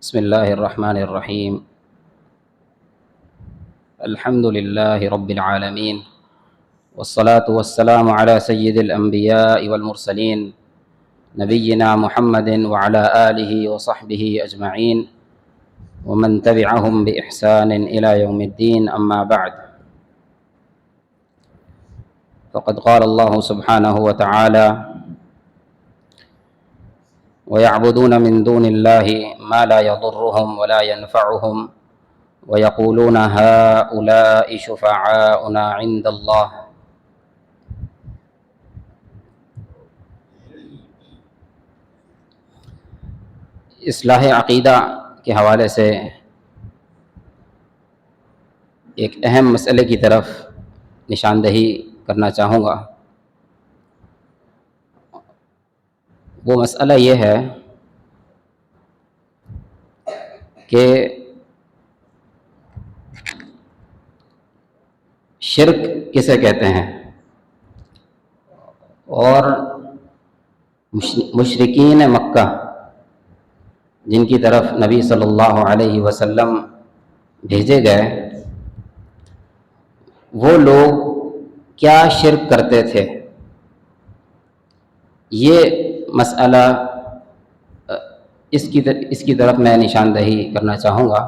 بسم الله الرحمن الرحيم. الحمد لله رب العالمين، والصلاة والسلام على سيد الأنبياء والمرسلين نبينا محمد وعلى آله وصحبه أجمعين ومن تبعهم بإحسان إلى يوم الدين. أما بعد، فقد قال الله سبحانه وتعالى: ويعبدون من دون الله ما لا يضرهم ولا ينفعهم ويقولون هؤلاء شفعاؤنا عند الله. اصلاح عقیدہ کے حوالے سے ایک اہم مسئلے کی طرف نشاندہی کرنا چاہوں گا۔ وہ مسئلہ یہ ہے کہ شرک کسے کہتے ہیں، اور مشرکین مکہ جن کی طرف نبی صلی اللہ علیہ وسلم بھیجے گئے، وہ لوگ کیا شرک کرتے تھے، یہ مسئلہ اس کی طرف میں نشاندہی کرنا چاہوں گا۔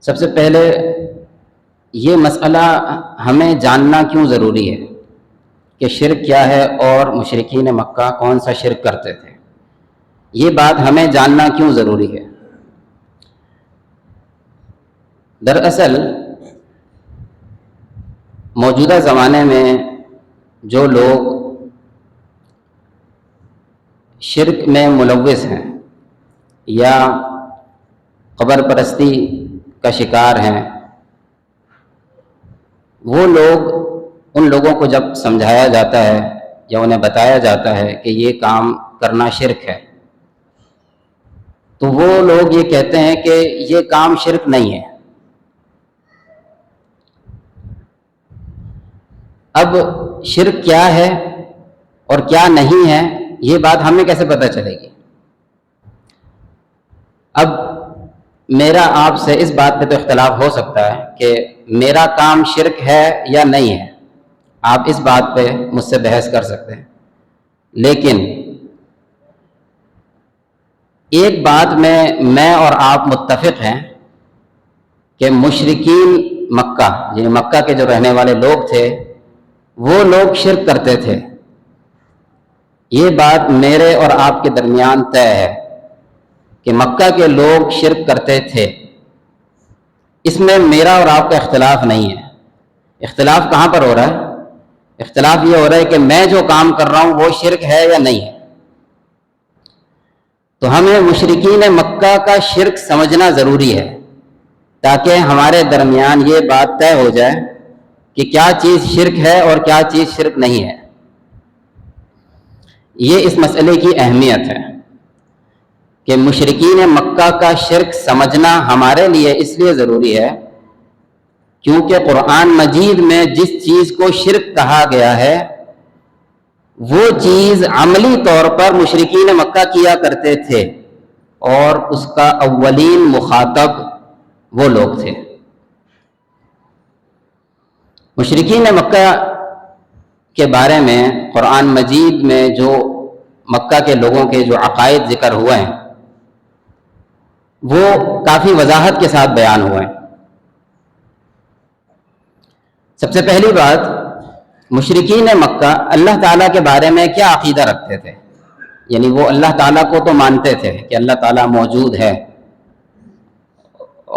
سب سے پہلے یہ مسئلہ ہمیں جاننا کیوں ضروری ہے کہ شرک کیا ہے اور مشرکین مکہ کون سا شرک کرتے تھے، یہ بات ہمیں جاننا کیوں ضروری ہے۔ دراصل موجودہ زمانے میں جو لوگ شرک میں ملوث ہیں یا قبر پرستی کا شکار ہیں، وہ لوگ، ان لوگوں کو جب سمجھایا جاتا ہے یا انہیں بتایا جاتا ہے کہ یہ کام کرنا شرک ہے، تو وہ لوگ یہ کہتے ہیں کہ یہ کام شرک نہیں ہے۔ اب شرک کیا ہے اور کیا نہیں ہے، یہ بات ہمیں کیسے پتہ چلے گی؟ اب میرا آپ سے اس بات پہ تو اختلاف ہو سکتا ہے کہ میرا کام شرک ہے یا نہیں ہے، آپ اس بات پہ مجھ سے بحث کر سکتے ہیں، لیکن ایک بات میں اور آپ متفق ہیں کہ مشرکین مکہ، یعنی مکہ کے جو رہنے والے لوگ تھے، وہ لوگ شرک کرتے تھے۔ یہ بات میرے اور آپ کے درمیان طے ہے کہ مکہ کے لوگ شرک کرتے تھے، اس میں میرا اور آپ کا اختلاف نہیں ہے۔ اختلاف کہاں پر ہو رہا ہے؟ اختلاف یہ ہو رہا ہے کہ میں جو کام کر رہا ہوں وہ شرک ہے یا نہیں ہے۔ تو ہمیں مشرکین مکہ کا شرک سمجھنا ضروری ہے تاکہ ہمارے درمیان یہ بات طے ہو جائے کہ کیا چیز شرک ہے اور کیا چیز شرک نہیں ہے۔ یہ اس مسئلے کی اہمیت ہے کہ مشرکین مکہ کا شرک سمجھنا ہمارے لیے اس لیے ضروری ہے کیونکہ قرآن مجید میں جس چیز کو شرک کہا گیا ہے وہ چیز عملی طور پر مشرکین مکہ کیا کرتے تھے، اور اس کا اولین مخاطب وہ لوگ تھے۔ مشرکین مکہ کے بارے میں قرآن مجید میں جو مکہ کے لوگوں کے جو عقائد ذکر ہوئے ہیں وہ کافی وضاحت کے ساتھ بیان ہوئے ہیں۔ سب سے پہلی بات، مشرکین مکہ اللہ تعالیٰ کے بارے میں کیا عقیدہ رکھتے تھے؟ یعنی وہ اللہ تعالیٰ کو تو مانتے تھے کہ اللہ تعالیٰ موجود ہے،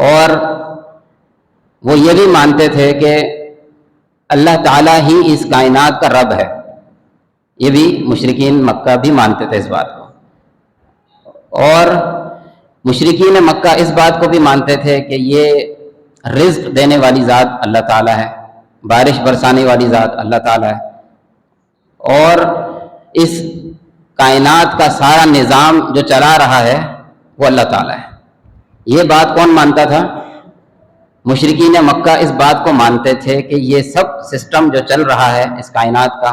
اور وہ یہ بھی مانتے تھے کہ اللہ تعالیٰ ہی اس کائنات کا رب ہے، یہ بھی مشرکین مکہ بھی مانتے تھے اس بات کو۔ اور مشرکین مکہ اس بات کو بھی مانتے تھے کہ یہ رزق دینے والی ذات اللہ تعالیٰ ہے، بارش برسانے والی ذات اللہ تعالیٰ ہے، اور اس کائنات کا سارا نظام جو چلا رہا ہے وہ اللہ تعالیٰ ہے۔ یہ بات کون مانتا تھا؟ مشرکین مکہ اس بات کو مانتے تھے کہ یہ سب سسٹم جو چل رہا ہے اس کائنات کا،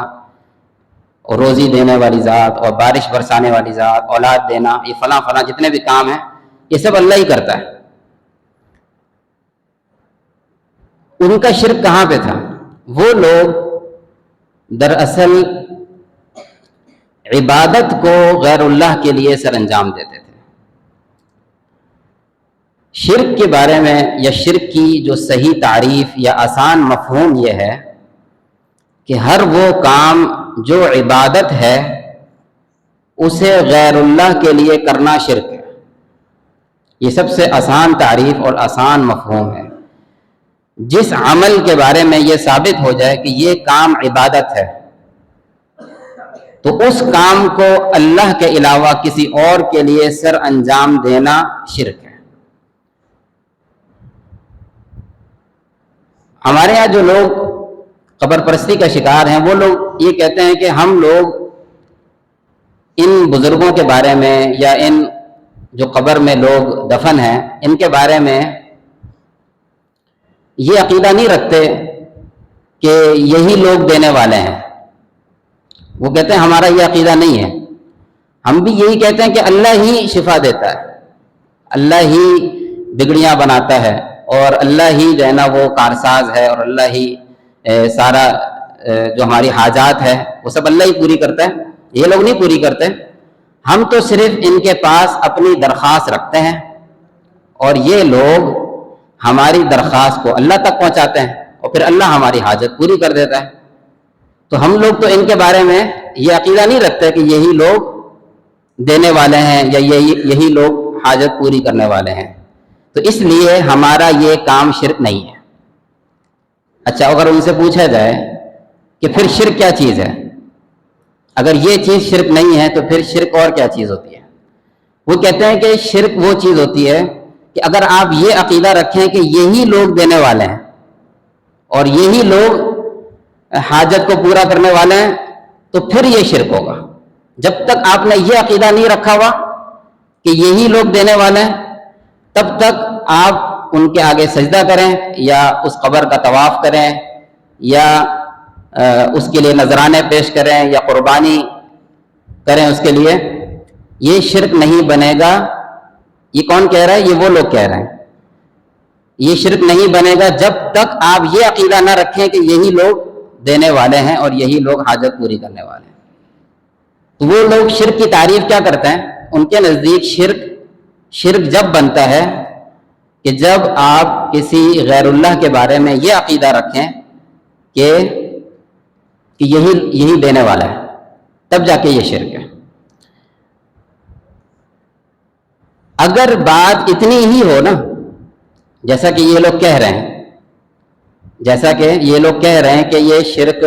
اور روزی دینے والی ذات اور بارش برسانے والی ذات، اولاد دینا، یہ فلاں فلاں جتنے بھی کام ہیں یہ سب اللہ ہی کرتا ہے۔ ان کا شرک کہاں پہ تھا؟ وہ لوگ دراصل عبادت کو غیر اللہ کے لیے سر انجام دیتے تھے۔ شرک کے بارے میں یا شرک کی جو صحیح تعریف یا آسان مفہوم یہ ہے کہ ہر وہ کام جو عبادت ہے اسے غیر اللہ کے لیے کرنا شرک ہے۔ یہ سب سے آسان تعریف اور آسان مفہوم ہے۔ جس عمل کے بارے میں یہ ثابت ہو جائے کہ یہ کام عبادت ہے تو اس کام کو اللہ کے علاوہ کسی اور کے لیے سر انجام دینا شرک ہے۔ ہمارے ہاں جو لوگ قبر پرستی کا شکار ہیں وہ لوگ یہ کہتے ہیں کہ ہم لوگ ان بزرگوں کے بارے میں یا ان جو قبر میں لوگ دفن ہیں ان کے بارے میں یہ عقیدہ نہیں رکھتے کہ یہی لوگ دینے والے ہیں۔ وہ کہتے ہیں ہمارا یہ عقیدہ نہیں ہے، ہم بھی یہی کہتے ہیں کہ اللہ ہی شفا دیتا ہے، اللہ ہی بگڑیاں بناتا ہے، اور اللہ ہی جو ہے نا وہ کارساز ہے، اور اللہ ہی سارا جو ہماری حاجات ہے وہ سب اللہ ہی پوری کرتا ہے۔ یہ لوگ نہیں پوری کرتے، ہم تو صرف ان کے پاس اپنی درخواست رکھتے ہیں اور یہ لوگ ہماری درخواست کو اللہ تک پہنچاتے ہیں اور پھر اللہ ہماری حاجت پوری کر دیتا ہے۔ تو ہم لوگ تو ان کے بارے میں یہ عقیدہ نہیں رکھتے کہ یہی لوگ دینے والے ہیں یا یہی لوگ حاجت پوری کرنے والے ہیں، تو اس لیے ہمارا یہ کام شرک نہیں ہے۔ اچھا، اگر ان سے پوچھا جائے کہ پھر شرک کیا چیز ہے، اگر یہ چیز شرک نہیں ہے تو پھر شرک اور کیا چیز ہوتی ہے؟ وہ کہتے ہیں کہ شرک وہ چیز ہوتی ہے کہ اگر آپ یہ عقیدہ رکھیں کہ یہی لوگ دینے والے ہیں اور یہی لوگ حاجت کو پورا کرنے والے ہیں تو پھر یہ شرک ہوگا۔ جب تک آپ نے یہ عقیدہ نہیں رکھا ہوا کہ یہی لوگ دینے والے ہیں تب تک آپ ان کے آگے سجدہ کریں یا اس قبر کا طواف کریں یا اس کے لیے نذرانے پیش کریں یا قربانی کریں اس کے لیے، یہ شرک نہیں بنے گا۔ یہ کون کہہ رہا ہے؟ یہ وہ لوگ کہہ رہے ہیں یہ شرک نہیں بنے گا جب تک آپ یہ عقیدہ نہ رکھیں کہ یہی لوگ دینے والے ہیں اور یہی لوگ حاجت پوری کرنے والے ہیں۔ تو وہ لوگ شرک کی تعریف کیا کرتے ہیں؟ ان کے نزدیک شرک جب بنتا ہے کہ جب آپ کسی غیر اللہ کے بارے میں یہ عقیدہ رکھیں کہ یہی دینے والا ہے، تب جا کے یہ شرک ہے۔ اگر بات اتنی ہی ہو نا، جیسا کہ یہ لوگ کہہ رہے ہیں کہ یہ شرک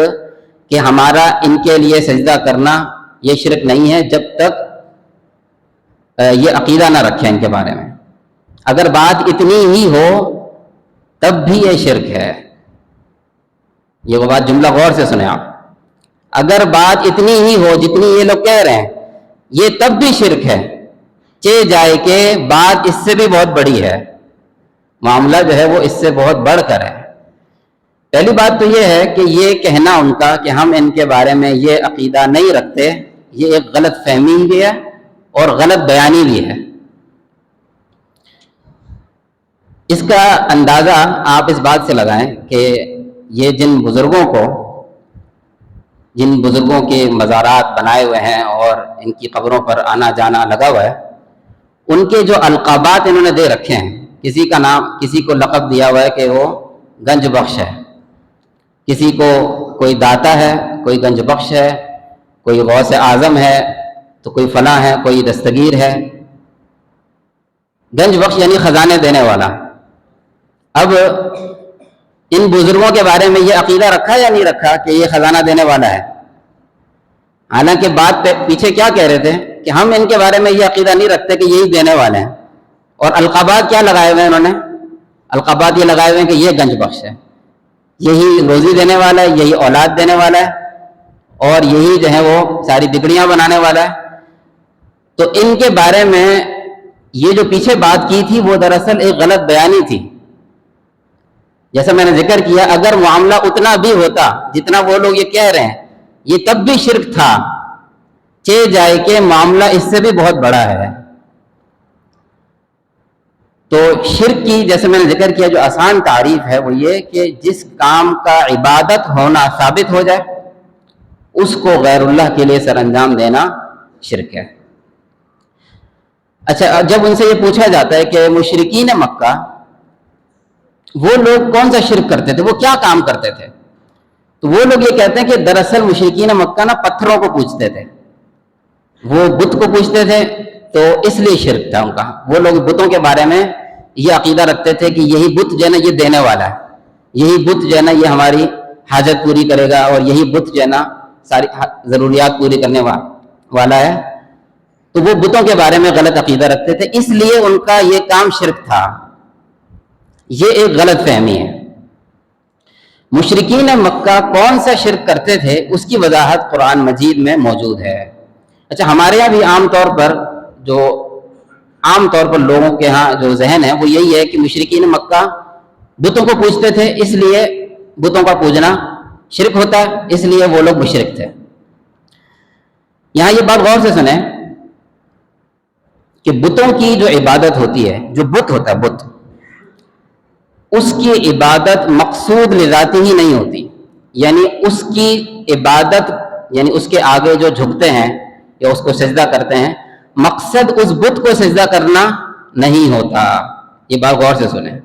کہ ہمارا ان کے لیے سجدہ کرنا یہ شرک نہیں ہے جب تک یہ عقیدہ نہ رکھیں ان کے بارے میں، اگر بات اتنی ہی ہو تب بھی یہ شرک ہے۔ یہ وہ بات جملہ غور سے سنیں آپ، اگر بات اتنی ہی ہو جتنی یہ لوگ کہہ رہے ہیں یہ تب بھی شرک ہے، چہ جائے کہ بات اس سے بھی بہت بڑی ہے، معاملہ جو ہے وہ اس سے بہت بڑھ کر ہے۔ پہلی بات تو یہ ہے کہ یہ کہنا ان کا کہ ہم ان کے بارے میں یہ عقیدہ نہیں رکھتے، یہ ایک غلط فہمی بھی ہے اور غلط بیانی بھی ہے۔ اس کا اندازہ آپ اس بات سے لگائیں کہ یہ جن بزرگوں کے مزارات بنائے ہوئے ہیں اور ان کی قبروں پر آنا جانا لگا ہوا ہے، ان کے جو القابات انہوں نے دے رکھے ہیں، کسی کو لقب دیا ہوا ہے کہ وہ گنج بخش ہے، کسی کو کوئی داتا ہے، کوئی گنج بخش ہے، کوئی غوث اعظم ہے، تو کوئی فلاں ہے، کوئی دستگیر ہے۔ گنج بخش یعنی خزانے دینے والا۔ اب ان بزرگوں کے بارے میں یہ عقیدہ رکھا یا نہیں رکھا کہ یہ خزانہ دینے والا ہے؟ حالانکہ بات پیچھے کیا کہہ رہے تھے کہ ہم ان کے بارے میں یہ عقیدہ نہیں رکھتے کہ یہی دینے والے ہیں، اور القابات کیا لگائے ہوئے ہیں انہوں نے؟ القابات یہ لگائے ہوئے ہیں کہ یہ گنج بخش ہے، یہی روزی دینے والا ہے، یہی اولاد دینے والا ہے، اور یہی جو ہے وہ ساری بگڑیاں بنانے والا ہے۔ تو ان کے بارے میں یہ جو پیچھے بات کی تھی وہ دراصل ایک غلط بیانی تھی۔ جیسا میں نے ذکر کیا، اگر معاملہ اتنا بھی ہوتا جتنا وہ لوگ یہ کہہ رہے ہیں یہ تب بھی شرک تھا، چہ جائے کہ معاملہ اس سے بھی بہت بڑا ہے۔ تو شرک کی جیسے میں نے ذکر کیا جو آسان تعریف ہے وہ یہ کہ جس کام کا عبادت ہونا ثابت ہو جائے اس کو غیر اللہ کے لیے سر انجام دینا شرک ہے۔ اچھا، جب ان سے یہ پوچھا جاتا ہے کہ مشرکین مکہ وہ لوگ کون سا شرک کرتے تھے، وہ کیا کام کرتے تھے، تو وہ لوگ یہ کہتے ہیں کہ دراصل مشرکین مکہ نا پتھروں کو پوجتے تھے، وہ بت کو پوجتے تھے، تو اس لیے شرک تھا ان کا۔ وہ لوگ بتوں کے بارے میں یہ عقیدہ رکھتے تھے کہ یہی بت جو ہے نا یہ دینے والا ہے، یہی بت جو ہے نا یہ ہماری حاجت پوری کرے گا، اور یہی بت جو ہے نا ساری ضروریات پوری کرنے والا ہے۔ تو وہ بتوں کے بارے میں غلط عقیدہ رکھتے تھے، اس لیے ان کا یہ کام شرک تھا۔ یہ ایک غلط فہمی ہے۔ مشرکین مکہ کون سا شرک کرتے تھے اس کی وضاحت قرآن مجید میں موجود ہے۔ اچھا، ہمارے یہاں بھی عام طور پر لوگوں کے ہاں جو ذہن ہے وہ یہی ہے کہ مشرکین مکہ بتوں کو پوجتے تھے، اس لیے بتوں کا پوجنا شرک ہوتا ہے، اس لیے وہ لوگ مشرک تھے۔ یہاں یہ بات غور سے سنیں کہ بتوں کی جو عبادت ہوتی ہے، جو بت ہوتا ہے بت، اس کی عبادت مقصود لذاتی ہی نہیں ہوتی، یعنی اس کی عبادت یعنی اس کے آگے جو جھکتے ہیں یا اس کو سجدہ کرتے ہیں، مقصد اس بت کو سجدہ کرنا نہیں ہوتا۔ یہ بات غور سے سنیں۔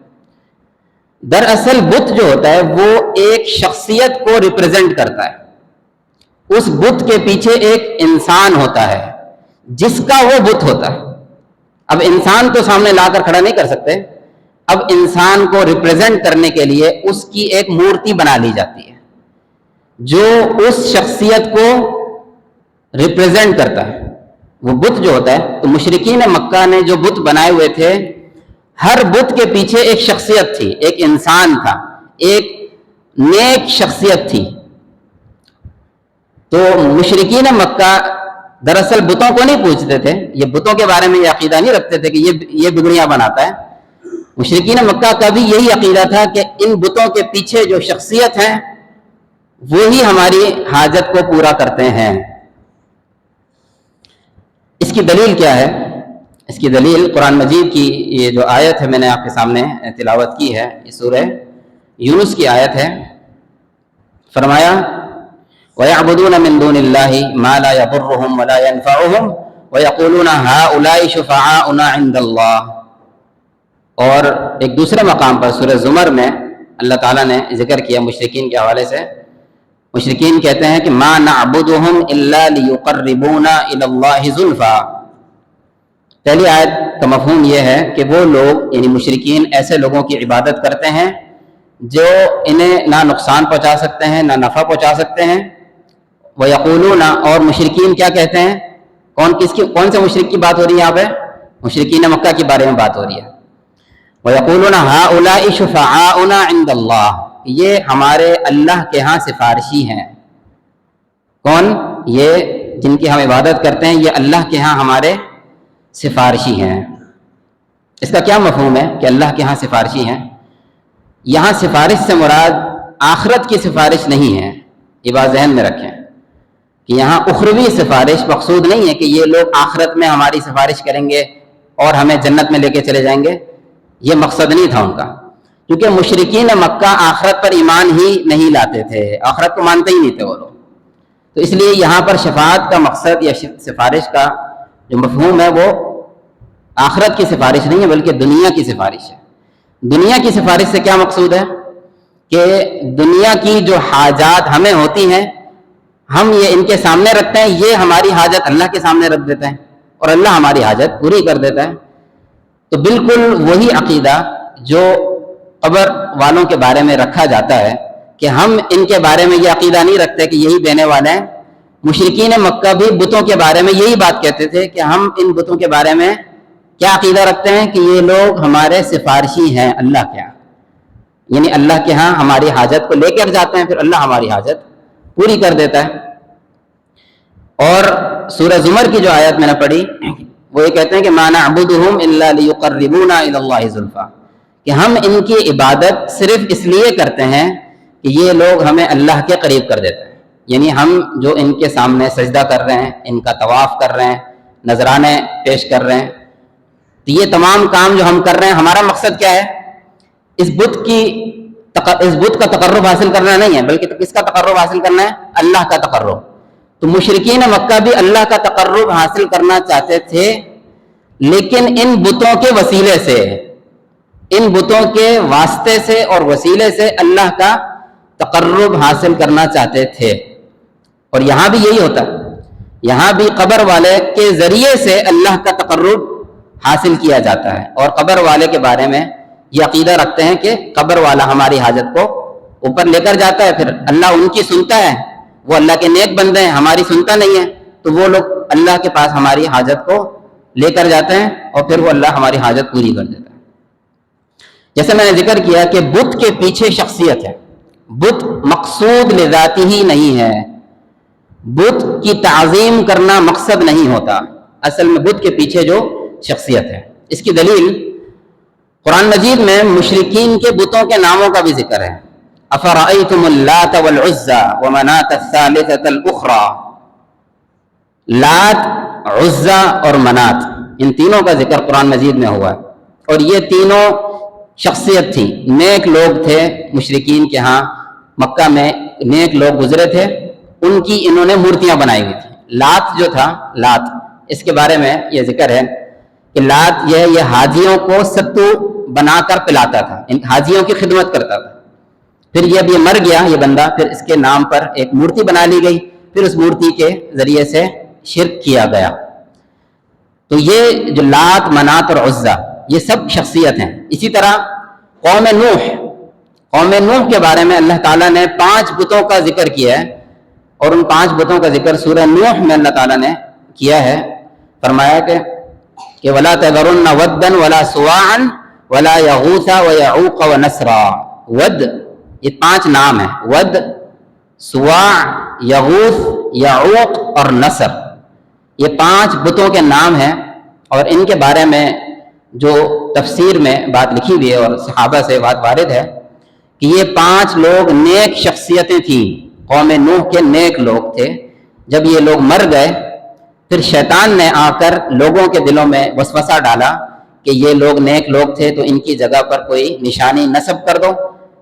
دراصل بت جو ہوتا ہے وہ ایک شخصیت کو ریپرزینٹ کرتا ہے، اس بت کے پیچھے ایک انسان ہوتا ہے جس کا وہ بت ہوتا ہے۔ اب انسان تو سامنے لا کر کھڑا نہیں کر سکتے، اب انسان کو ریپرزینٹ کرنے کے لیے اس کی ایک مورتی بنا لی جاتی ہے جو اس شخصیت کو ریپرزینٹ کرتا ہے، وہ بت جو ہوتا ہے۔ تو مشرکین مکہ نے جو بت بنائے ہوئے تھے، ہر بت کے پیچھے ایک شخصیت تھی، ایک انسان تھا، ایک نیک شخصیت تھی۔ تو مشرکین مکہ دراصل بتوں کو نہیں پوجتے تھے، یہ بتوں کے بارے میں یہ عقیدہ نہیں رکھتے تھے کہ یہ بگڑیاں بناتا ہے۔ مشرکین مکہ کا بھی یہی عقیدہ تھا کہ ان بتوں کے پیچھے جو شخصیت ہیں وہی ہماری حاجت کو پورا کرتے ہیں۔ اس کی دلیل کیا ہے؟ اس کی دلیل قرآن مجید کی یہ جو آیت ہے میں نے آپ کے سامنے تلاوت کی ہے، یہ سورہ یونس کی آیت ہے۔ فرمایا وَيَعْبُدُونَ مِن دُونِ اللَّهِ مَا لَا يَضُرُّهُمْ وَلَا يَنفَعُهُمْ وَيَقُولُونَ هَؤُلَاءِ شُفَعَاؤُنَا عِندَ اللَّهِ۔ اور ایک دوسرے مقام پر سورہ زمر میں اللہ تعالیٰ نے ذکر کیا مشرکین کے حوالے سے۔ مشرکین کہتے ہیں کہ مَا نَعْبُدُهُمْ إِلَّا لِيُقَرِّبُونَا إِلَى اللَّهِ زُلْفَىٰ۔ پہلی آیت کا مفہوم یہ ہے کہ وہ لوگ یعنی مشرکین ایسے لوگوں کی عبادت کرتے ہیں جو انہیں نہ نقصان پہنچا سکتے ہیں نہ نفع پہنچا سکتے ہیں۔ وَيَقُولُونَ، اور مشرکین کیا کہتے ہیں؟ کون سے مشرک کی بات ہو رہی ہے یہاں پہ؟ مشرکین مکہ کے بارے میں بات ہو رہی ہے۔ وَيَقُولُونَ هَؤُلَاءِ شُفَعَاؤُنَا عِندَ اللَّهِ، یہ ہمارے اللہ کے ہاں سفارشی ہیں۔ کون؟ یہ جن کی ہم عبادت کرتے ہیں یہ اللہ کے ہاں ہمارے سفارشی ہیں۔ اس کا کیا مفہوم ہے کہ اللہ کے ہاں سفارشی ہیں؟ یہاں سفارش سے مراد آخرت کی سفارش نہیں ہے، یہ بات ذہن میں رکھیں کہ یہاں اخروی سفارش مقصود نہیں ہے کہ یہ لوگ آخرت میں ہماری سفارش کریں گے اور ہمیں جنت میں لے کے چلے جائیں گے، یہ مقصد نہیں تھا ان کا، کیونکہ مشرکین مکہ آخرت پر ایمان ہی نہیں لاتے تھے، آخرت کو مانتے ہی نہیں تھے وہ لوگ۔ تو اس لیے یہاں پر شفاعت کا مقصد یا سفارش کا جو مفہوم ہے وہ آخرت کی سفارش نہیں ہے بلکہ دنیا کی سفارش ہے۔ دنیا کی سفارش سے کیا مقصود ہے کہ دنیا کی جو حاجات ہمیں ہوتی ہیں ہم یہ ان کے سامنے رکھتے ہیں، یہ ہماری حاجت اللہ کے سامنے رکھ دیتے ہیں اور اللہ ہماری حاجت پوری کر دیتا ہے۔ تو بالکل وہی عقیدہ جو قبر والوں کے بارے میں رکھا جاتا ہے کہ ہم ان کے بارے میں یہ عقیدہ نہیں رکھتے کہ یہی دینے والے ہیں، مشرکین مکہ بھی بتوں کے بارے میں یہی بات کہتے تھے کہ ہم ان بتوں کے بارے میں کیا عقیدہ رکھتے ہیں کہ یہ لوگ ہمارے سفارشی ہیں اللہ کے ہاں، یعنی اللہ کے ہاں ہماری حاجت کو لے کر جاتے ہیں، پھر اللہ ہماری حاجت پوری کر دیتا ہے۔ اور سورہ زمر کی جو آیت میں نے پڑھی وہ یہ کہتے ہیں کہ مَا نَعْبُدُهُمْ إِلَّا لِيُقَرِّبُونَا إِلَى اللَّهِ زُلْفَىٰ، کہ ہم ان کی عبادت صرف اس لیے کرتے ہیں کہ یہ لوگ ہمیں اللہ کے قریب کر دیتے ہیں، یعنی ہم جو ان کے سامنے سجدہ کر رہے ہیں، ان کا طواف کر رہے ہیں، نذرانے پیش کر رہے ہیں، تو یہ تمام کام جو ہم کر رہے ہیں ہمارا مقصد کیا ہے؟ اس بت کا تقرب حاصل کرنا نہیں ہے، بلکہ کس کا تقرب حاصل کرنا ہے؟ اللہ کا تقرب۔ تو مشرکین مکہ بھی اللہ کا تقرب حاصل کرنا چاہتے تھے، لیکن ان بتوں کے وسیلے سے، ان بتوں کے واسطے سے اور وسیلے سے اللہ کا تقرب حاصل کرنا چاہتے تھے۔ اور یہاں بھی یہی ہوتا ہے، یہاں بھی قبر والے کے ذریعے سے اللہ کا تقرب حاصل کیا جاتا ہے، اور قبر والے کے بارے میں یہ عقیدہ رکھتے ہیں کہ قبر والا ہماری حاجت کو اوپر لے کر جاتا ہے، پھر اللہ ان کی سنتا ہے، وہ اللہ کے نیک بندے ہیں، ہماری سنتا نہیں ہے، تو وہ لوگ اللہ کے پاس ہماری حاجت کو لے کر جاتے ہیں اور پھر وہ اللہ ہماری حاجت پوری کر دیتا ہے۔ جیسے میں نے ذکر کیا کہ بت کے پیچھے شخصیت ہے، بت مقصود لذاتی ہی نہیں ہے، بت کی تعظیم کرنا مقصد نہیں ہوتا، اصل میں بت کے پیچھے جو شخصیت ہے۔ اس کی دلیل قرآن مجید میں مشرکین کے بتوں کے ناموں کا بھی ذکر ہے۔ افرأیتم اللات والعزى ومناة الثالثة الاخرى، لات، عزا اور منات، ان تینوں کا ذکر قرآن مجید میں ہوا ہے، اور یہ تینوں شخصیت تھی، نیک لوگ تھے مشرکین کے ہاں، مکہ میں نیک لوگ گزرے تھے، ان کی انہوں نے مورتیاں بنائی ہوئی تھی۔ لات جو تھا، لات، اس کے بارے میں یہ ذکر ہے کہ لات یہ حاجیوں کو ستو بنا کر پلاتا تھا، ان حاجیوں کی خدمت کرتا تھا۔ پھر یہ اب یہ مر گیا یہ بندہ، پھر اس کے نام پر ایک مورتی بنا لی گئی، پھر اس مورتی کے ذریعے سے شرک کیا گیا۔ تو یہ جو لات، منات اور عزا، یہ سب شخصیت ہیں۔ اسی طرح قوم نوح کے بارے میں اللہ تعالیٰ نے 5 بتوں کا ذکر کیا ہے، اور ان 5 بتوں کا ذکر سورہ نوح میں اللہ تعالیٰ نے کیا ہے۔ فرمایا کہ وَلَا تَذَرُنَّ وَدًّا وَلَا سُوَاعًا وَلَا يَغُوثَ وَيَعُوقَ وَنَسْرًا۔ ود، یہ 5 نام ہیں، ود، سواع، یغوث، یعوق اور نصر، یہ 5 بتوں کے نام ہیں، اور ان کے بارے میں جو تفسیر میں بات لکھی ہوئی ہے اور صحابہ سے بات وارد ہے کہ یہ 5 لوگ نیک شخصیتیں تھیں، قوم نوح کے نیک لوگ تھے۔ جب یہ لوگ مر گئے، پھر شیطان نے آ کر لوگوں کے دلوں میں وسوسہ ڈالا کہ یہ لوگ نیک لوگ تھے، تو ان کی جگہ پر کوئی نشانی نصب کر دو،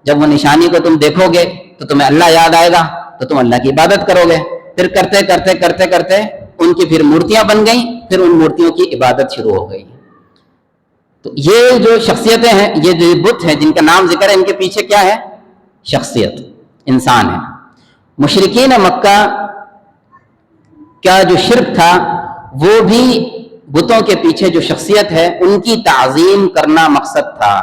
جب وہ نشانی کو تم دیکھو گے تو تمہیں اللہ یاد آئے گا، تو تم اللہ کی عبادت کرو گے۔ پھر کرتے کرتے کرتے کرتے ان کی پھر مورتیاں بن گئیں، پھر ان مورتیوں کی عبادت شروع ہو گئی۔ تو یہ جو شخصیتیں ہیں، یہ جو بت ہیں جن کا نام ذکر ہے، ان کے پیچھے کیا ہے؟ شخصیت، انسان ہے۔ مشرکین مکہ کا جو شرک تھا، وہ بھی بتوں کے پیچھے جو شخصیت ہے ان کی تعظیم کرنا مقصد تھا،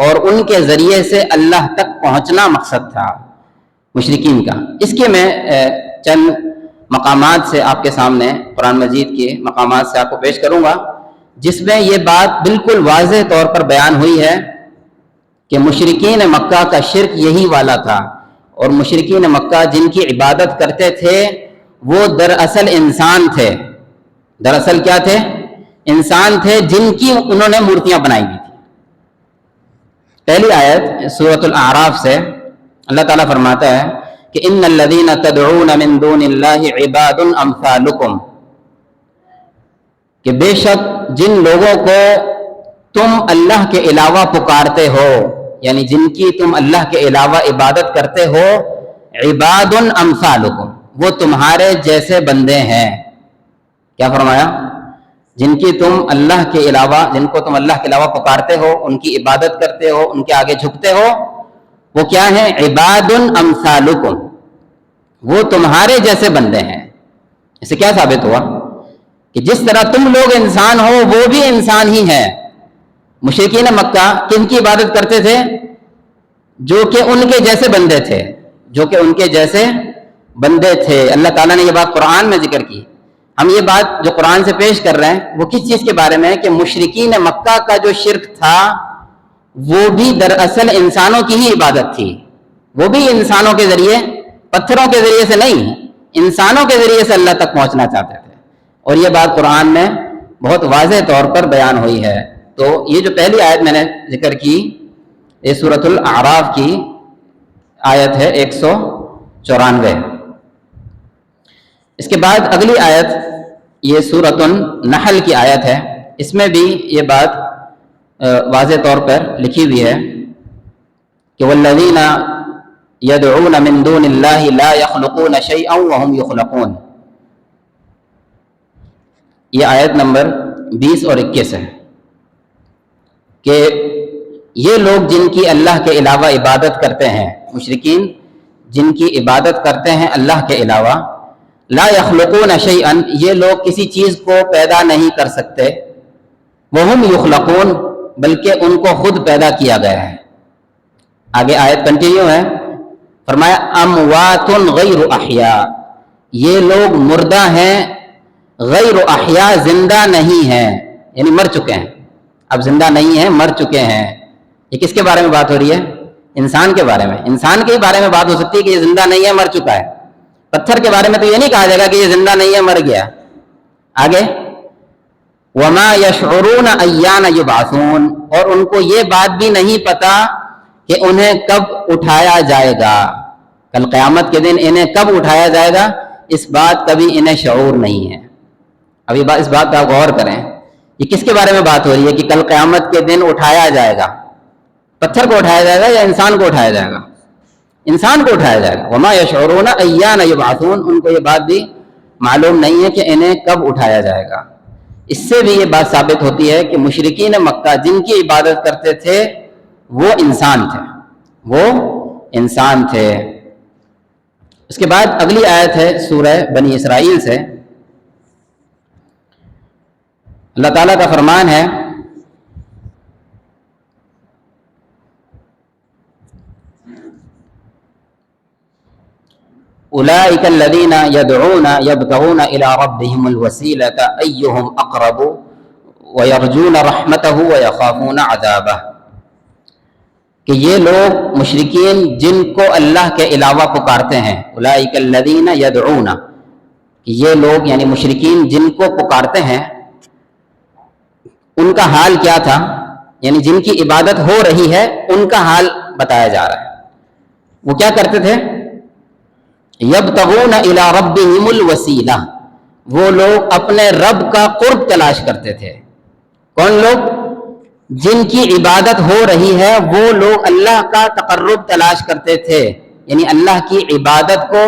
اور ان کے ذریعے سے اللہ تک پہنچنا مقصد تھا مشرکین کا۔ اس کے میں چند مقامات سے آپ کے سامنے، قرآن مجید کے مقامات سے آپ کو پیش کروں گا، جس میں یہ بات بالکل واضح طور پر بیان ہوئی ہے کہ مشرکین مکہ کا شرک یہی والا تھا، اور مشرکین مکہ جن کی عبادت کرتے تھے وہ دراصل انسان تھے۔ دراصل کیا تھے؟ انسان تھے جن کی انہوں نے مورتیاں بنائی ہوئی تھی۔ پہلی آیت سورۃ الاعراف سے اللہ تعالیٰ فرماتا ہے کہ ان الذین تدعون من دون اللہ عباد امثالکم، کہ بے شک جن لوگوں کو تم اللہ کے علاوہ پکارتے ہو، یعنی جن کی تم اللہ کے علاوہ عبادت کرتے ہو، عباد امثالکم، وہ تمہارے جیسے بندے ہیں۔ کیا فرمایا؟ جن کی تم اللہ کے علاوہ، جن کو تم اللہ کے علاوہ پکارتے ہو، ان کی عبادت کرتے ہو، ان کے آگے جھکتے ہو، وہ کیا ہیں؟ عباد امثالکم، وہ تمہارے جیسے بندے ہیں۔ اس سے کیا ثابت ہوا کہ جس طرح تم لوگ انسان ہو وہ بھی انسان ہی ہے۔ مشرکین مکہ کن کی عبادت کرتے تھے؟ جو کہ ان کے جیسے بندے تھے، جو کہ ان کے جیسے بندے تھے۔ اللہ تعالیٰ نے یہ بات قرآن میں ذکر کی۔ ہم یہ بات جو قرآن سے پیش کر رہے ہیں وہ کس چیز کے بارے میں ہے کہ مشرکین مکہ کا جو شرک تھا وہ بھی دراصل انسانوں کی ہی عبادت تھی، وہ بھی انسانوں کے ذریعے، پتھروں کے ذریعے سے نہیں، انسانوں کے ذریعے سے اللہ تک پہنچنا چاہتے تھے، اور یہ بات قرآن میں بہت واضح طور پر بیان ہوئی ہے۔ تو یہ جو پہلی آیت میں نے ذکر کی، یہ سورۃ الاعراف کی آیت ہے 194۔ اس کے بعد اگلی آیت یہ سورۃ النحل کی آیت ہے، اس میں بھی یہ بات واضح طور پر لکھی ہوئی ہے کہ والذین یدعون من دون اللہ لا یخلقون شیئا وهم یخلقون. یہ آیت نمبر 20 اور 21 ہے کہ یہ لوگ جن کی اللہ کے علاوہ عبادت کرتے ہیں، مشرکین جن کی عبادت کرتے ہیں اللہ کے علاوہ، لا یخلقون شیئا، یہ لوگ کسی چیز کو پیدا نہیں کر سکتے، وہم یخلقون، بلکہ ان کو خود پیدا کیا گیا ہے. آگے آیت کنٹینیو ہے، فرمایا اموات غیر احیاء، یہ لوگ مردہ ہیں، غیر احیاء زندہ نہیں ہیں، یعنی مر چکے ہیں، اب زندہ نہیں ہیں، مر چکے ہیں. یہ کس کے بارے میں بات ہو رہی ہے؟ انسان کے بارے میں. انسان کے بارے میں بات ہو سکتی ہے کہ یہ زندہ نہیں ہے، مر چکا ہے. پتھر کے بارے میں تو یہ نہیں کہا جائے گا کہ یہ زندہ نہیں ہے، مر گیا. آگے وما یشعرون ایان یبعثون، اور ان کو یہ بات بھی نہیں پتا کہ انہیں کب اٹھایا جائے گا، کل قیامت کے دن انہیں کب اٹھایا جائے گا، اس بات کا بھی انہیں شعور نہیں ہے. ابھی اس بات کا غور کریں، یہ کس کے بارے میں بات ہو رہی ہے کہ کل قیامت کے دن اٹھایا جائے گا؟ پتھر کو اٹھایا جائے گا یا انسان کو اٹھایا جائے گا؟ انسان کو اٹھایا جائے گا. وما یشعرون ایان یبعثون، ان کو یہ بات بھی معلوم نہیں ہے کہ انہیں کب اٹھایا جائے گا. اس سے بھی یہ بات ثابت ہوتی ہے کہ مشرکین مکہ جن کی عبادت کرتے تھے وہ انسان تھے، وہ انسان تھے. اس کے بعد اگلی آیت ہے سورہ بنی اسرائیل سے. اللہ تعالیٰ کا فرمان ہے اولئک الذین یدعون یبتغون الی ربہم الوسیلۃ ایہم اقرب ویرجون رحمتہ ویخافون عذابہ، کہ یہ لوگ مشرکین جن کو اللہ کے علاوہ پکارتے ہیں، اولئک الذین یدعون، کہ یہ لوگ یعنی مشرکین جن کو پکارتے ہیں، ان کا حال کیا تھا، یعنی جن کی عبادت ہو رہی ہے ان کا حال بتایا جا رہا ہے. وہ کیا کرتے تھے؟ یبتغون الی ربہم الوسیلہ، وہ لوگ اپنے رب کا قرب تلاش کرتے تھے. کون لوگ؟ جن کی عبادت ہو رہی ہے وہ لوگ اللہ کا تقرب تلاش کرتے تھے، یعنی اللہ کی عبادت کو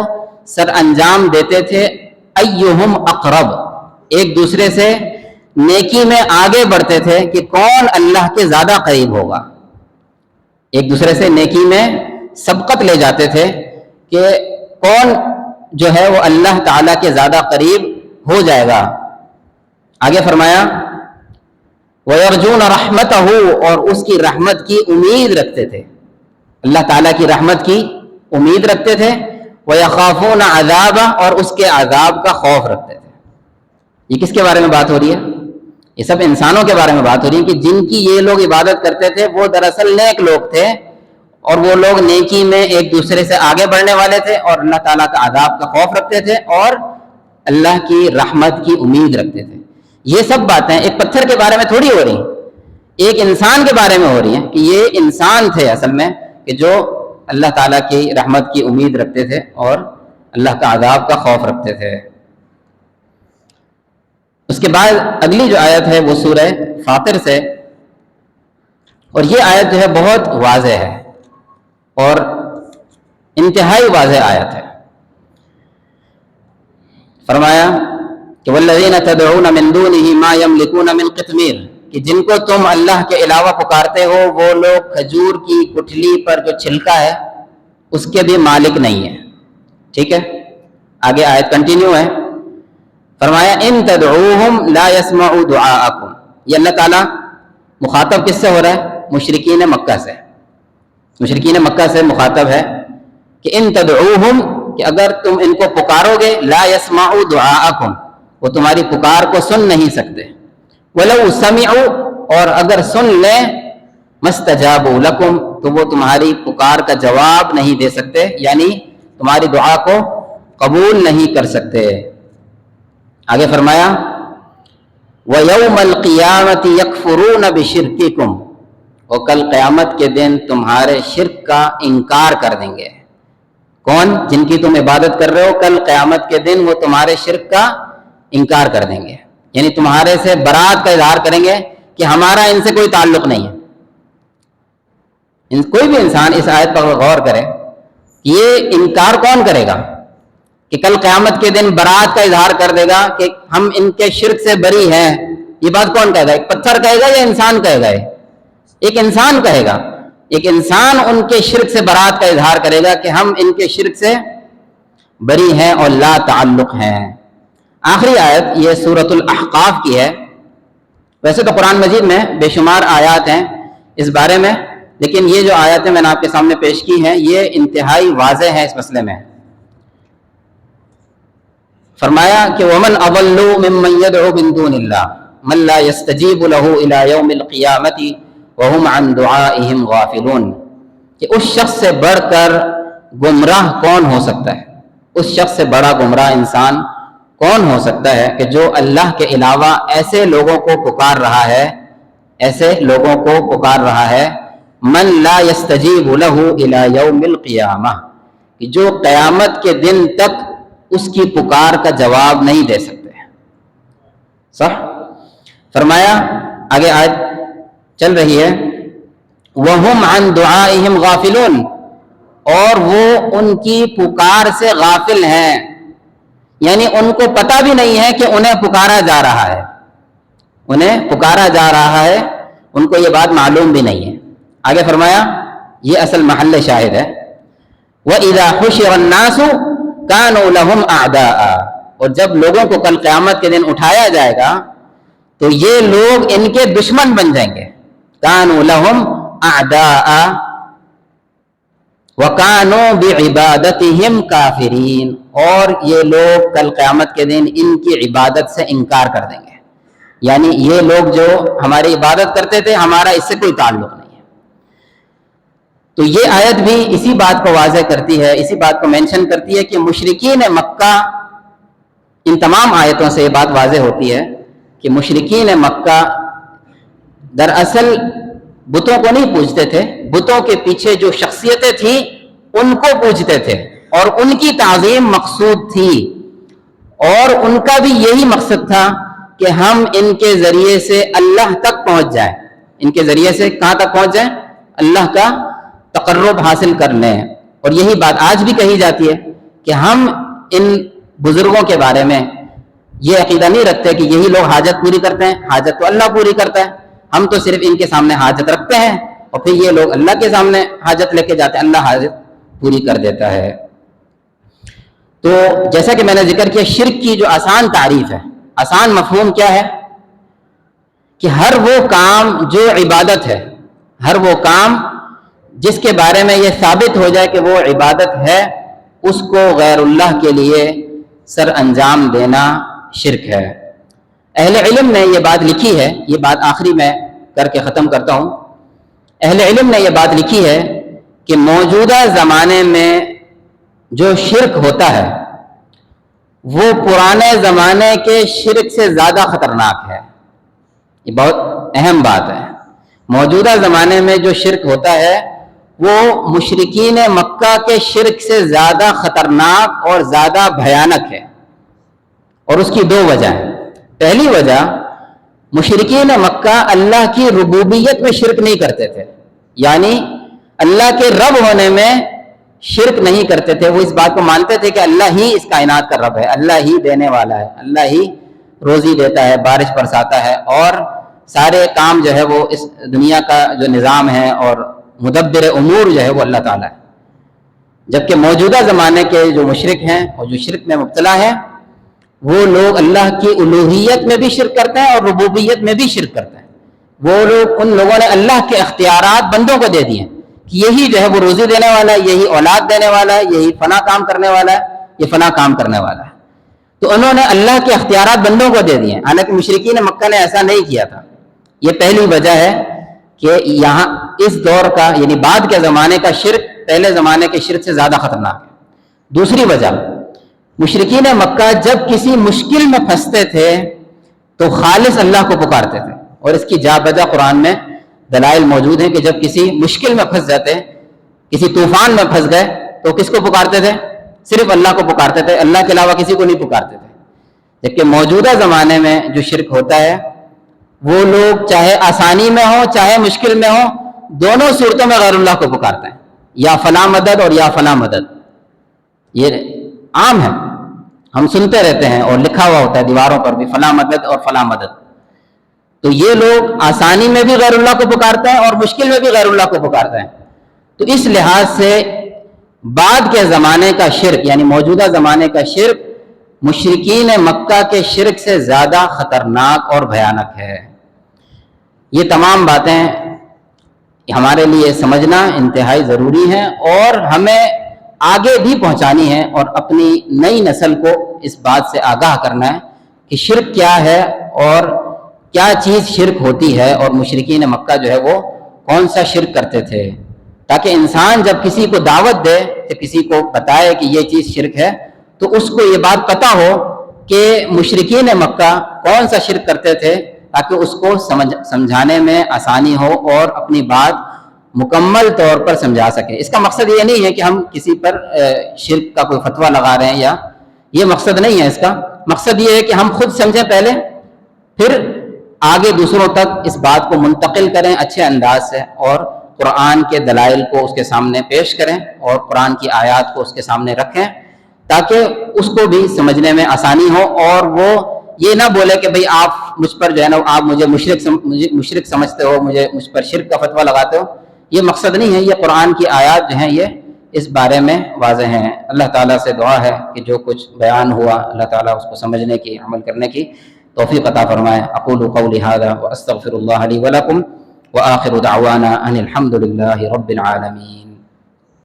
سر انجام دیتے تھے. ایہم اقرب، ایک دوسرے سے نیکی میں آگے بڑھتے تھے کہ کون اللہ کے زیادہ قریب ہوگا. ایک دوسرے سے نیکی میں سبقت لے جاتے تھے کہ کون جو ہے وہ اللہ تعالیٰ کے زیادہ قریب ہو جائے گا. آگے فرمایا وَيَرْجُونَ رَحْمَتَهُ، اور اس کی رحمت کی امید رکھتے تھے، اللہ تعالیٰ کی رحمت کی امید رکھتے تھے. وَيَخَافُونَ عَذَابَهُ، اور اس کے عذاب کا خوف رکھتے تھے. یہ کس کے بارے میں بات ہو رہی ہے؟ یہ سب انسانوں کے بارے میں بات ہو رہی ہے کہ جن کی یہ لوگ عبادت کرتے تھے وہ دراصل نیک لوگ تھے، اور وہ لوگ نیکی میں ایک دوسرے سے آگے بڑھنے والے تھے، اور اللہ تعالیٰ کا عذاب کا خوف رکھتے تھے، اور اللہ کی رحمت کی امید رکھتے تھے. یہ سب باتیں ایک پتھر کے بارے میں تھوڑی ہو رہی ہیں، ایک انسان کے بارے میں ہو رہی ہیں کہ یہ انسان تھے اصل میں، کہ جو اللہ تعالیٰ کی رحمت کی امید رکھتے تھے اور اللہ کا عذاب کا خوف رکھتے تھے. اس کے بعد اگلی جو آیت ہے وہ سورہ فاطر سے، اور یہ آیت جو ہے بہت واضح ہے اور انتہائی واضح آیت ہے. فرمایا کہ والذین تدعون من دونہ ما یملکون من قطمیر، کہ جن کو تم اللہ کے علاوہ پکارتے ہو وہ لوگ کھجور کی گٹھلی پر جو چھلکا ہے اس کے بھی مالک نہیں ہیں. ٹھیک ہے، آگے آیت کنٹینیو ہے. فرمایا ان تدعوہم لا يسمعوا دعاءکم، یہ اللہ تعالیٰ مخاطب کس سے ہو رہا ہے؟ مشرکین مکہ سے. مشرکین مکہ سے مخاطب ہے کہ ان تدعوہم، کہ اگر تم ان کو پکارو گے، لا يسمعوا دعاءکم، وہ تمہاری پکار کو سن نہیں سکتے. ولو سمعوا، اور اگر سن لیں، مستجابوا لکم، تو وہ تمہاری پکار کا جواب نہیں دے سکتے، یعنی تمہاری دعا کو قبول نہیں کر سکتے. آگے فرمایا وَيَوْمَ الْقِيَامَةِ يَكْفُرُونَ بِشِرْكِكُمْ، اور کل قیامت کے دن تمہارے شرک کا انکار کر دیں گے. کون؟ جن کی تم عبادت کر رہے ہو، کل قیامت کے دن وہ تمہارے شرک کا انکار کر دیں گے، یعنی تمہارے سے برات کا اظہار کریں گے کہ ہمارا ان سے کوئی تعلق نہیں ہے۔ کوئی بھی انسان اس آیت پر غور کرے، یہ انکار کون کرے گا کہ کل قیامت کے دن برات کا اظہار کر دے گا کہ ہم ان کے شرک سے بری ہیں؟ یہ بات کون کہے گا؟ ایک پتھر کہے گا یا انسان کہے گا؟ ایک انسان کہے گا۔ ایک انسان ان کے شرک سے برات کا اظہار کرے گا کہ ہم ان کے شرک سے بری ہیں اور لا تعلق ہیں۔ آخری آیت یہ سورۃ الاحقاف کی ہے۔ ویسے تو قرآن مجید میں بے شمار آیات ہیں اس بارے میں، لیکن یہ جو آیتیں میں نے آپ کے سامنے پیش کی ہیں یہ انتہائی واضح ہیں اس مسئلے میں۔ فرمایا کہ وَمَنْ أَضَلُّ مِمَّنْ يَدْعُو مِن دُونِ اللَّهِ مَنْ لَا يَسْتَجِيبُ لَهُ إِلَى يَوْمِ الْقِيَامَةِ وَهُمْ عَنْ دُعَائِهِمْ غَافِلُونَ، کہ اس شخص سے بڑھ کر گمراہ کون ہو سکتا ہے؟ اس شخص سے بڑا گمراہ انسان کون ہو سکتا ہے کہ جو اللہ کے علاوہ ایسے لوگوں کو پکار رہا ہے، ایسے لوگوں کو پکار رہا ہے، من لا يستجیب له الى یوم القیامہ، کہ جو قیامت کے دن تک اس کی پکار کا جواب نہیں دے سکتے۔ صح؟ فرمایا آگے آیت چل رہی ہے وَهُمْ عَنْ دُعَائِهِمْ غَافِلُونَ، اور وہ ان کی پکار سے غافل ہیں، یعنی ان کو پتہ بھی نہیں ہے کہ انہیں پکارا جا رہا ہے، انہیں پکارا جا رہا ہے، ان کو یہ بات معلوم بھی نہیں ہے۔ آگے فرمایا یہ اصل محل شاہد ہے وَإِذَا حُشِرَ النَّاسُ كَانُوا لَهُمْ أَعْدَاءً، اور جب لوگوں کو کل قیامت کے دن اٹھایا جائے گا تو یہ لوگ ان کے دشمن بن جائیں گے۔ كَانُوا لَهُمْ أَعْدَاءً وَكَانُوا بِعِبَادَتِهِمْ كَافِرِينَ، اور یہ لوگ کل قیامت کے دن ان کی عبادت سے انکار کر دیں گے، یعنی یہ لوگ جو ہماری عبادت کرتے تھے ہمارا اس سے کوئی تعلق نہیں ہے۔ تو یہ آیت بھی اسی بات کو واضح کرتی ہے، اسی بات کو مینشن کرتی ہے کہ مشرکین مکہ، ان تمام آیتوں سے یہ بات واضح ہوتی ہے کہ مشرکین مکہ دراصل بتوں کو نہیں پوجتے تھے، بتوں کے پیچھے جو شخصیتیں تھیں ان کو پوجتے تھے اور ان کی تعظیم مقصود تھی، اور ان کا بھی یہی مقصد تھا کہ ہم ان کے ذریعے سے اللہ تک پہنچ جائیں، ان کے ذریعے سے کہاں تک پہنچ جائیں؟ اللہ کا تقرب حاصل کر لیں۔ اور یہی بات آج بھی کہی جاتی ہے کہ ہم ان بزرگوں کے بارے میں یہ عقیدہ نہیں رکھتے کہ یہی لوگ حاجت پوری کرتے ہیں، حاجت تو اللہ پوری کرتا ہے، ہم تو صرف ان کے سامنے حاجت رکھتے ہیں اور پھر یہ لوگ اللہ کے سامنے حاجت لے کے جاتے ہیں، اللہ حاجت پوری کر دیتا ہے۔ تو جیسا کہ میں نے ذکر کیا، شرک کی جو آسان تعریف ہے، آسان مفہوم کیا ہے کہ ہر وہ کام جو عبادت ہے، ہر وہ کام جس کے بارے میں یہ ثابت ہو جائے کہ وہ عبادت ہے، اس کو غیر اللہ کے لیے سر انجام دینا شرک ہے۔ اہل علم نے یہ بات لکھی ہے، یہ بات آخری میں کر کے ختم کرتا ہوں۔ اہل علم نے یہ بات لکھی ہے کہ موجودہ زمانے میں جو شرک ہوتا ہے وہ پرانے زمانے کے شرک سے زیادہ خطرناک ہے۔ یہ بہت اہم بات ہے۔ موجودہ زمانے میں جو شرک ہوتا ہے وہ مشرکین مکہ کے شرک سے زیادہ خطرناک اور زیادہ بھیانک ہے، اور اس کی دو وجہ ہیں۔ پہلی وجہ، مشرکین مکہ اللہ کی ربوبیت میں شرک نہیں کرتے تھے، یعنی اللہ کے رب ہونے میں شرک نہیں کرتے تھے، وہ اس بات کو مانتے تھے کہ اللہ ہی اس کائنات کا رب ہے، اللہ ہی دینے والا ہے، اللہ ہی روزی دیتا ہے، بارش برساتا ہے، اور سارے کام جو ہے وہ اس دنیا کا جو نظام ہے اور مدبر امور جو ہے وہ اللہ تعالیٰ ہے۔ جبکہ موجودہ زمانے کے جو مشرک ہیں اور جو شرک میں مبتلا ہیں وہ لوگ اللہ کی الوہیت میں بھی شرک کرتے ہیں اور ربوبیت میں بھی شرک کرتے ہیں۔ وہ لوگ، ان لوگوں نے اللہ کے اختیارات بندوں کو دے دیے کہ یہی جو ہے وہ روزی دینے والا ہے، یہی اولاد دینے والا ہے، یہی فلاں کام کرنے والا ہے، یہ فلاں کام کرنے والا ہے۔ تو انہوں نے اللہ کے اختیارات بندوں کو دے دیے، حالانکہ مشرکین مکہ نے ایسا نہیں کیا تھا۔ یہ پہلی وجہ ہے کہ یہاں اس دور کا یعنی بعد کے زمانے کا شرک پہلے زمانے کے شرک سے زیادہ خطرناک ہے۔ دوسری وجہ، مشرکین مکہ جب کسی مشکل میں پھنستے تھے تو خالص اللہ کو پکارتے تھے، اور اس کی جا بجا قرآن میں دلائل موجود ہیں کہ جب کسی مشکل میں پھنس جاتے، کسی طوفان میں پھنس گئے تو کس کو پکارتے تھے؟ صرف اللہ کو پکارتے تھے، اللہ کے علاوہ کسی کو نہیں پکارتے تھے. جبکہ موجودہ زمانے میں جو شرک ہوتا ہے وہ لوگ چاہے آسانی میں ہو چاہے مشکل میں ہو، دونوں صورتوں میں غیر اللہ کو پکارتے ہیں، یا فلاں مدد اور یا فلاں مدد. یہ عام ہے، ہم سنتے رہتے ہیں اور لکھا ہوا ہوتا ہے دیواروں پر بھی، فلاں مدد اور فلاں مدد. تو یہ لوگ آسانی میں بھی غیر اللہ کو پکارتے ہیں اور مشکل میں بھی غیر اللہ کو پکارتے ہیں. تو اس لحاظ سے بعد کے زمانے کا شرک یعنی موجودہ زمانے کا شرک مشرکین مکہ کے شرک سے زیادہ خطرناک اور بھیانک ہے. یہ تمام باتیں ہمارے لیے سمجھنا انتہائی ضروری ہیں اور ہمیں آگے بھی پہنچانی ہے اور اپنی نئی نسل کو اس بات سے آگاہ کرنا ہے کہ شرک کیا ہے اور کیا چیز شرک ہوتی ہے اور مشرکین مکہ جو ہے وہ کون سا شرک کرتے تھے، تاکہ انسان جب کسی کو دعوت دے کہ کسی کو بتائے کہ یہ چیز شرک ہے تو اس کو یہ بات پتہ ہو کہ مشرکین مکہ کون سا شرک کرتے تھے، تاکہ اس کو سمجھانے میں آسانی ہو اور اپنی بات مکمل طور پر سمجھا سکے. اس کا مقصد یہ نہیں ہے کہ ہم کسی پر شرک کا کوئی فتویٰ لگا رہے ہیں، یا یہ مقصد نہیں ہے. اس کا مقصد یہ ہے کہ ہم خود سمجھیں پہلے، پھر آگے دوسروں تک اس بات کو منتقل کریں اچھے انداز سے، اور قرآن کے دلائل کو اس کے سامنے پیش کریں اور قرآن کی آیات کو اس کے سامنے رکھیں تاکہ اس کو بھی سمجھنے میں آسانی ہو، اور وہ یہ نہ بولے کہ بھئی آپ مجھ پر جو ہے نا آپ مجھے مشرک سمجھتے ہو، مجھ پر شرک کا فتویٰ لگاتے ہو. یہ مقصد نہیں ہے. یہ قرآن کی آیات جو ہیں یہ اس بارے میں واضح ہیں. اللہ تعالیٰ سے دعا ہے کہ جو کچھ بیان ہوا اللہ تعالیٰ اس کو سمجھنے کی، عمل کرنے کی توفیق عطا فرمائے. اقول قولی ھذا واستغفر اللہ لی ولکم وآخر دعوانا ان الحمد للہ رب العالمین.